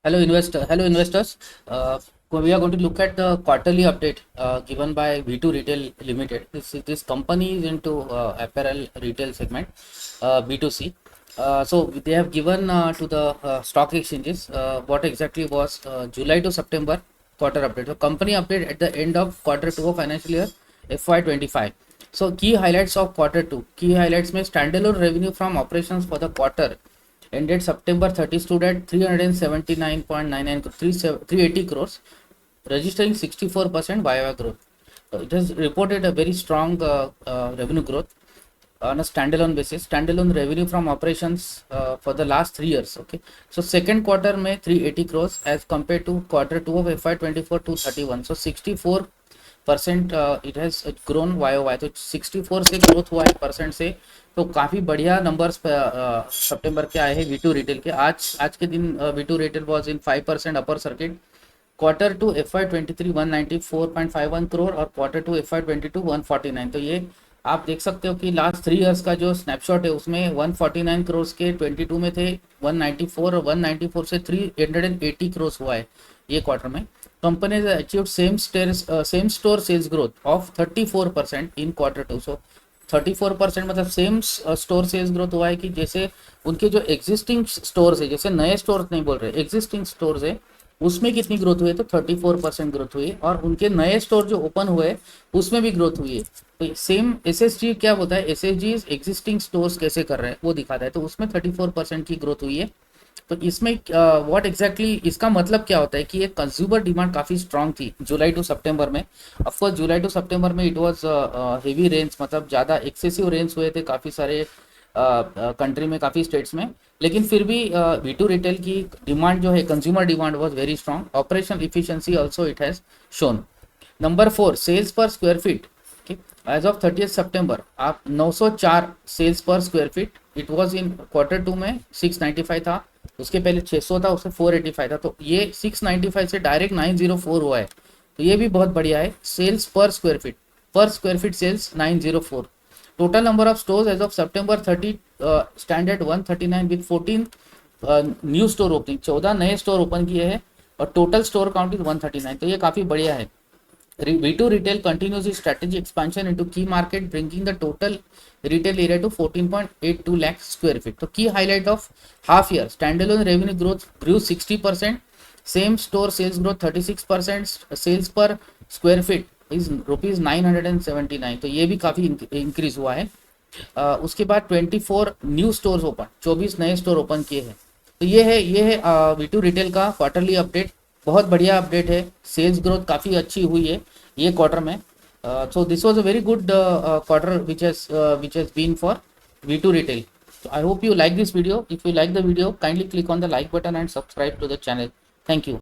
Hello investors. We are going to look at the quarterly update given by V2 Retail Limited. This company is into apparel retail segment, B2C. So they have given to the stock exchanges what exactly was July to September quarter update. So company update at the end of quarter 2 of financial year FY25. So key highlights of quarter 2. Key highlights में standalone revenue from operations for the quarter ended September 30 stood at 379.99 380 crores, registering 64% YoY growth. It has reported a very strong revenue growth on a standalone basis. Standalone revenue from operations for the last 3 years. Okay, so second quarter में 380 crores as compared to quarter 2 of FY24 231. So 64% it has grown YoY. तो 64 से growth हुआ है percent से, तो काफ़ी बढ़िया numbers सितंबर के आए हैं V2 रिटेल के. आज के दिन V2 retail was in 5% upper circuit. Quarter two FY23 194.51 crore और क्वार्टर टू FY22 149. तो ये आप देख सकते हो कि लास्ट 3 इयर्स का जो स्नैपशॉट है उसमें 149 करोड़ के 22 में थे 194 और 194 से 380 करोड़ हुआ है ये क्वार्टर में. Company has achieved same store sales growth of 34% in quarter 2. So 34% मतलब सेम स्टोर सेल्स ग्रोथ हुआ है कि जैसे उनके जो एग्जिस्टिंग स्टोर्स है, जैसे नए स्टोर्स नहीं बोल रहे, एग्जिस्टिंग स्टोर्स है उसमें कितनी ग्रोथ हुई है, तो 34% ग्रोथ हुई है. और उनके नए स्टोर जो ओपन हुए उसमें भी ग्रोथ हुई है. तो सेम एसएसजी क्या होता है, एसएसजी एग्जिस्टिंग स्टोर्स कैसे कर रहे हैं वो दिखाता है. तो उसमें 34% की ग्रोथ हुई है. तो इसमें व्हाट एग्जैक्टली इसका मतलब क्या होता है कि ये कंज्यूमर डिमांड काफ़ी स्ट्रांग थी जुलाई टू सितंबर में. ऑफकोर्स जुलाई टू सितंबर में इट वाज हेवी रेंज, मतलब ज़्यादा एक्सेसिव रेंज हुए थे काफ़ी सारे कंट्री में, काफ़ी स्टेट्स में. लेकिन फिर भी V2 रिटेल की डिमांड जो है, consumer demand was very strong. Operational efficiency also it has shown. Number 4, sales per square feet. As of 30 सितंबर आप 904 sales per square feet. It was in quarter 2 में 695 था, उसके पहले 600 था, उससे 485 था. तो ये 695 से डायरेक्ट 904 हुआ है, तो ये भी बहुत बढ़िया है. Sales per square feet sales 904. Total number of stores as of सितंबर 30 standard 139 with 14 new store opening. 14 नए स्टोर ओपन किए हैं और टोटल स्टोर काउंट इज 139. तो ये काफ़ी बढ़िया है. V2 Retail continues its strategy expansion into key market, bringing the total retail area to 14.82 lakh square feet. So key highlight of half year: standalone revenue growth grew 60%, same store sales growth 36%, sales per square feet is rupees 979. तो ये भी काफ़ी increase हुआ है. उसके बाद 24 new stores open, 24 नए store open किए हैं. तो ये है V2 रिटेल का क्वार्टरली अपडेट. बहुत बढ़िया अपडेट है. सेल्स ग्रोथ काफ़ी अच्छी हुई है ये क्वार्टर में. So this was a very good quarter which has been for V2 Retail. So I hope you like this video. If you like the video, kindly click on the like button and subscribe to the channel. Thank you.